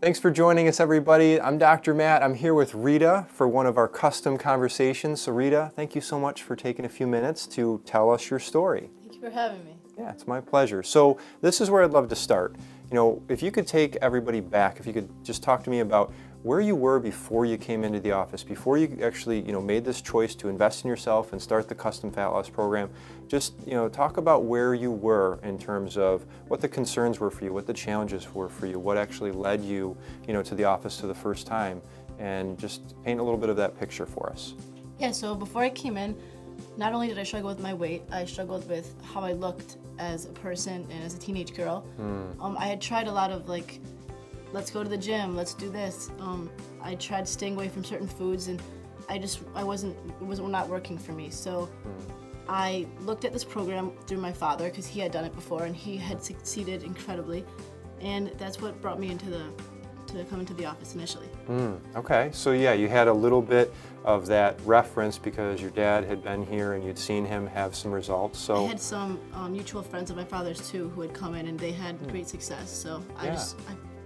Thanks for joining us, everybody. I'm Dr. Matt. I'm here with Rita for one of our custom conversations. So Rita, thank you so much for taking a few minutes to tell us your story. Thank you for having me. Yeah, it's my pleasure. So this is where I'd love to start. If you could take everybody back, if you could just talk to me about where you were before you came into the office, before you actually, made this choice to invest in yourself and start the custom fat loss program. Just, talk about where you were in terms of what the concerns were for you, what the challenges were for you, what actually led you, to the office for the first time, and just paint a little bit of that picture for us. Yeah, so before I came in, not only did I struggle with my weight, I struggled with how I looked as a person and as a teenage girl. I had tried a lot of let's go to the gym, let's do this. I tried staying away from certain foods, and it was not working for me. So I looked at this program through my father because he had done it before and he had succeeded incredibly, and that's what brought me to come into the office initially. Okay, so yeah, you had a little bit of that reference because your dad had been here and you'd seen him have some results. So I had some mutual friends of my father's too who had come in and they had great success. So I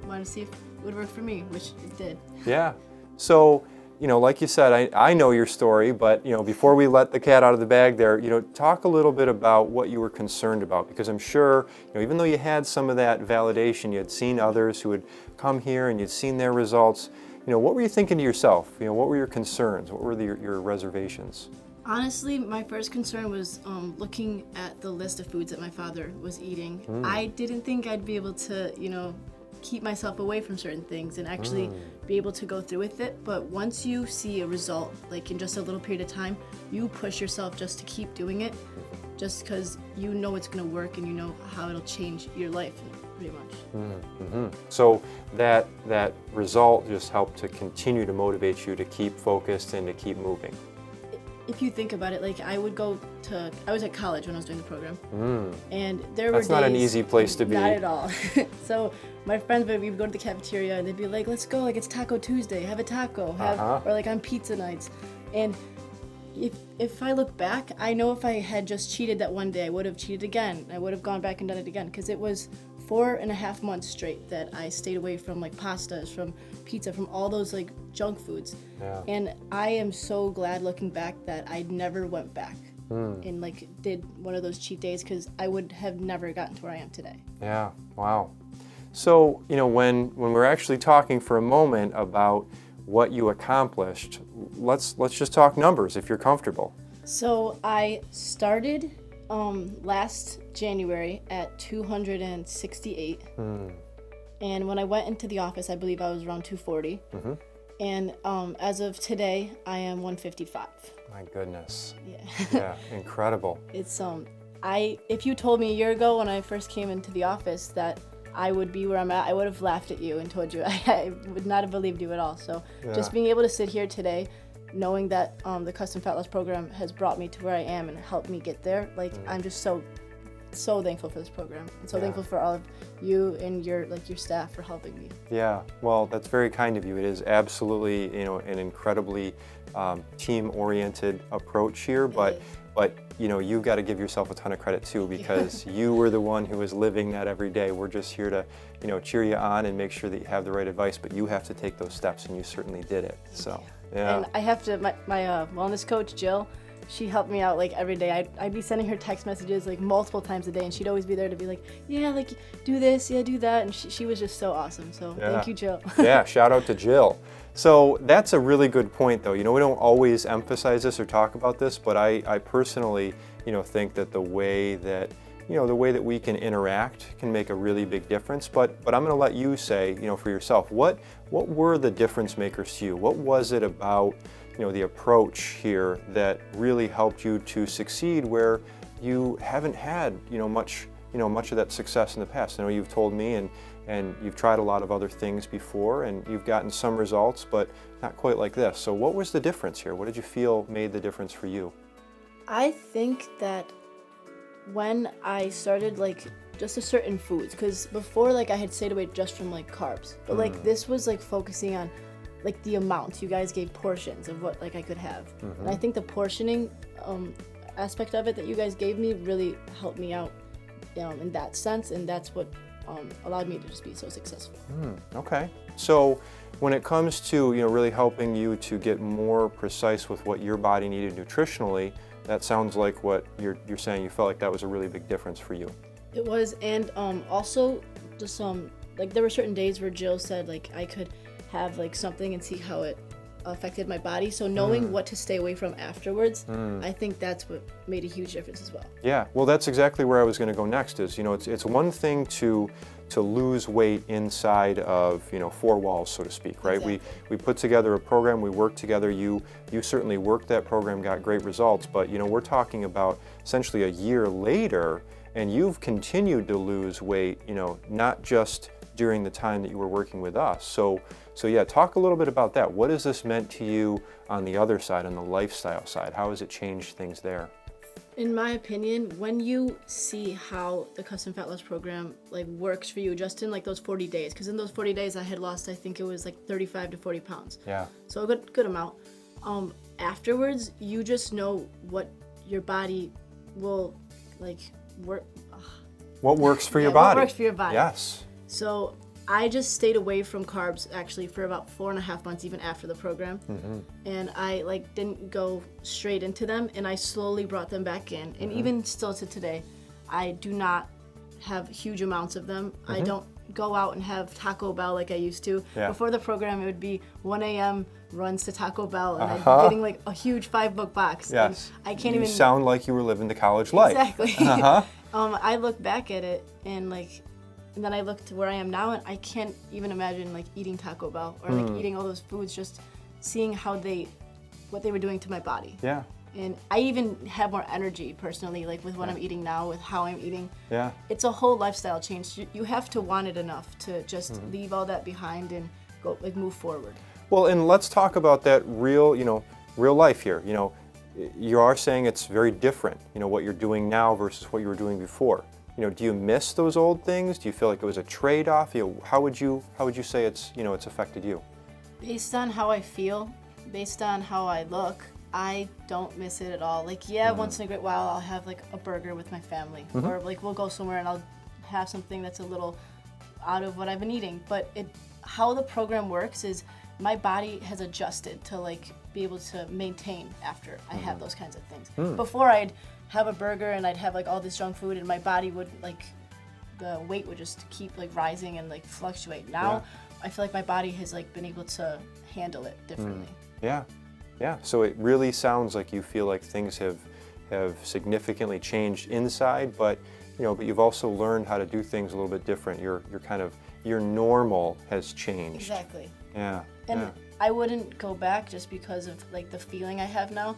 wanted to see if it would work for me, which it did. Yeah. So, like you said, I know your story, but, before we let the cat out of the bag there, talk a little bit about what you were concerned about, because I'm sure, even though you had some of that validation, you had seen others who had come here and you'd seen their results, what were you thinking to yourself? What were your concerns? What were your reservations? Honestly, my first concern was looking at the list of foods that my father was eating. I didn't think I'd be able to, keep myself away from certain things and actually be able to go through with it. But once you see a result, like in just a little period of time, you push yourself just to keep doing it, just because you know it's going to work and you know how it'll change your life pretty much. So that result just helped to continue to motivate you to keep focused and to keep moving. If you think about it, I was at college when I was doing the program, and there were That's not an easy place to be. Not at all. So my friends we would go to the cafeteria and they'd be like, let's go, it's Taco Tuesday, have a taco, or on pizza nights. And if I look back, I know if I had just cheated that one day, I would have cheated again. I would have gone back and done it again, because it was 4.5 months straight that I stayed away from pastas, from pizza, from all those junk foods. Yeah. And I am so glad looking back that I never went back and did one of those cheat days, because I would have never gotten to where I am today. Yeah, wow. So, when we're actually talking for a moment about what you accomplished, let's just talk numbers if you're comfortable. So I started last January at 268, and when I went into the office, I believe I was around 240, and as of today, I am 155. My goodness. Yeah. Yeah, incredible. It's if you told me a year ago when I first came into the office that I would be where I'm at, I would have laughed at you and told you I would not have believed you at all. So just being able to sit here today, knowing that the Custom Fat Loss Program has brought me to where I am and helped me get there, I'm just so thankful for this program, and so thankful for all of you and your staff for helping me. Yeah, well, that's very kind of you. It is absolutely, an incredibly team-oriented approach here, but you've got to give yourself a ton of credit too, because you were the one who was living that every day. We're just here to, cheer you on and make sure that you have the right advice, but you have to take those steps, and you certainly did it. So, yeah. And I have to, my wellness coach, Jill, she helped me out every day. I'd be sending her text messages multiple times a day, and she'd always be there to be do this, do that, and she was just so awesome. So thank you, Jill. Yeah, shout out to Jill. So that's a really good point, though. We don't always emphasize this or talk about this, but I personally, think that the way that we can interact can make a really big difference. But I'm going to let you say, for yourself, what were the difference makers to you? What was it about, the approach here that really helped you to succeed where you haven't had, much of that success in the past? I know you've told me and you've tried a lot of other things before and you've gotten some results, but not quite like this. So what was the difference here? What did you feel made the difference for you? I think that when I started just a certain foods, because before I had stayed away just from carbs, but this was focusing on the amounts. You guys gave portions of what I could have, and I think the portioning aspect of it that you guys gave me really helped me out in that sense, and that's what allowed me to just be so successful. Okay. So when it comes to, really helping you to get more precise with what your body needed nutritionally, that sounds like what you're saying. You felt like that was a really big difference for you. It was, and also just like there were certain days where Jill said like I could have like something and see how it affected my body. So knowing what to stay away from afterwards, I think that's what made a huge difference as well. Yeah, well, that's exactly where I was going to go next. Is it's one thing to lose weight inside of four walls, so to speak, right? Exactly. We put together a program, we worked together. You certainly worked that program, got great results, but we're talking about essentially a year later, and you've continued to lose weight, not just during the time that you were working with us. So yeah, talk a little bit about that. What has this meant to you on the other side, on the lifestyle side? How has it changed things there? In my opinion, when you see how the custom fat loss program like works for you just in like those 40 days, because in those 40 days I had lost, I think it was like 35 to 40 pounds. Yeah. So a good amount. Afterwards, you just know what your body will like work. What works for your Yeah, body? what works for your body. Yes. So I just stayed away from carbs actually for about 4.5 months, even after the program. And I like didn't go straight into them, and I slowly brought them back in. And even still to today, I do not have huge amounts of them. I don't go out and have Taco Bell like I used to. Yeah. Before the program, it would be 1 a.m. runs to Taco Bell, and I'd be getting like a huge 5-book box. Yes. And I can't You even sound like you were living the college life. Exactly. I look back at it and then I look to where I am now, and I can't even imagine like eating Taco Bell or like eating all those foods, just seeing what they were doing to my body. Yeah. And I even have more energy personally, like with what I'm eating now, with how I'm eating. Yeah. It's a whole lifestyle change. You have to want it enough to just leave all that behind and go like move forward. Well, and let's talk about that real life here. You are saying it's very different, what you're doing now versus what you were doing before. Do you miss those old things? Do you feel like it was a trade-off? How would you say it's affected you? Based on how I feel, based on how I look, I don't miss it at all. Like, once in a great while I'll have like a burger with my family, or like we'll go somewhere and I'll have something that's a little out of what I've been eating. But how the program works is my body has adjusted to like be able to maintain after I have those kinds of things. Before I'd have a burger and I'd have like all this junk food, and my body would like, the weight would just keep like rising and like fluctuate. Now I feel like my body has like been able to handle it differently. Yeah. So it really sounds like you feel like things have significantly changed inside, but but you've also learned how to do things a little bit different. Your normal has changed. Exactly. Yeah. And I wouldn't go back just because of like the feeling I have now.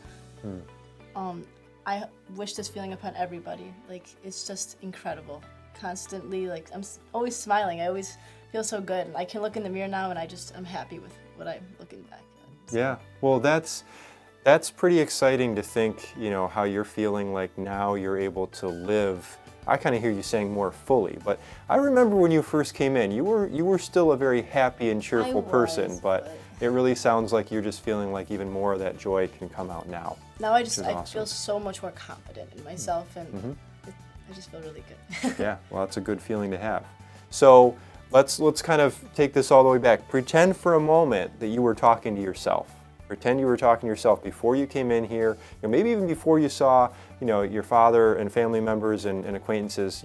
I wish this feeling upon everybody. Like, it's just incredible. Constantly, like, I'm always smiling. I always feel so good. And I can look in the mirror now and I'm happy with what I'm looking back at. So. Yeah. Well, that's pretty exciting to think, how you're feeling like now you're able to live. I kind of hear you saying more fully, but I remember when you first came in, you were still a very happy and cheerful person, but it really sounds like you're just feeling like even more of that joy can come out now. Now I awesome. feel so much more confident in myself, and I just feel really good. Yeah, well, that's a good feeling to have. So let's kind of take this all the way back. Pretend for a moment that you were talking to yourself. Pretend you were talking to yourself before you came in here, maybe even before you saw, your father and family members and acquaintances,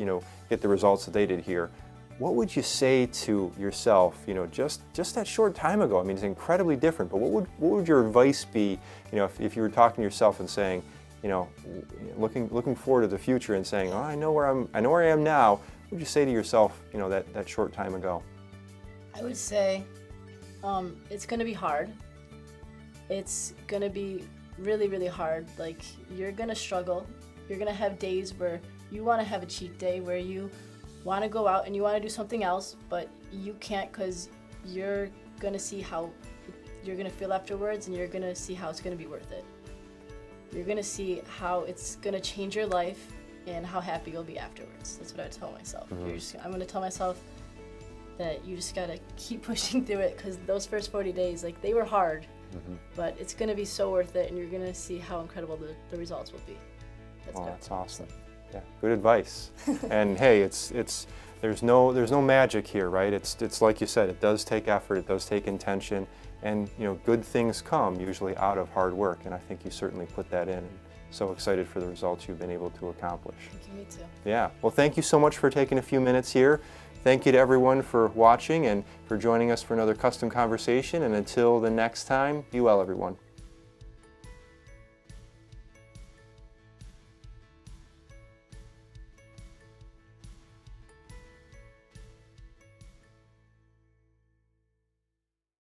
get the results that they did here. What would you say to yourself, just that short time ago? I mean, it's incredibly different, but what would your advice be, if you were talking to yourself and saying, looking forward to the future and saying, oh, I know where I am now. What would you say to yourself, that short time ago? I would say, it's going to be hard. It's going to be really, really hard. Like, you're going to struggle. You're going to have days where you want to have a cheat day, where you want to go out and you want to do something else, but you can't because you're going to see how you're going to feel afterwards, and you're going to see how it's going to be worth it. You're going to see how it's going to change your life and how happy you'll be afterwards. That's what I tell myself. I'm going to tell myself that you just got to keep pushing through it, because those first 40 days, like, they were hard. But it's going to be so worth it, and you're going to see how incredible the results will be. That's awesome. Yeah, good advice. And hey, it's there's no magic here, right? It's like you said, it does take effort, it does take intention, and good things come usually out of hard work, and I think you certainly put that in. So excited for the results you've been able to accomplish. Thank you, me too. Yeah, well, thank you so much for taking a few minutes here. Thank you to everyone for watching and for joining us for another custom conversation, and until the next time, be well, everyone.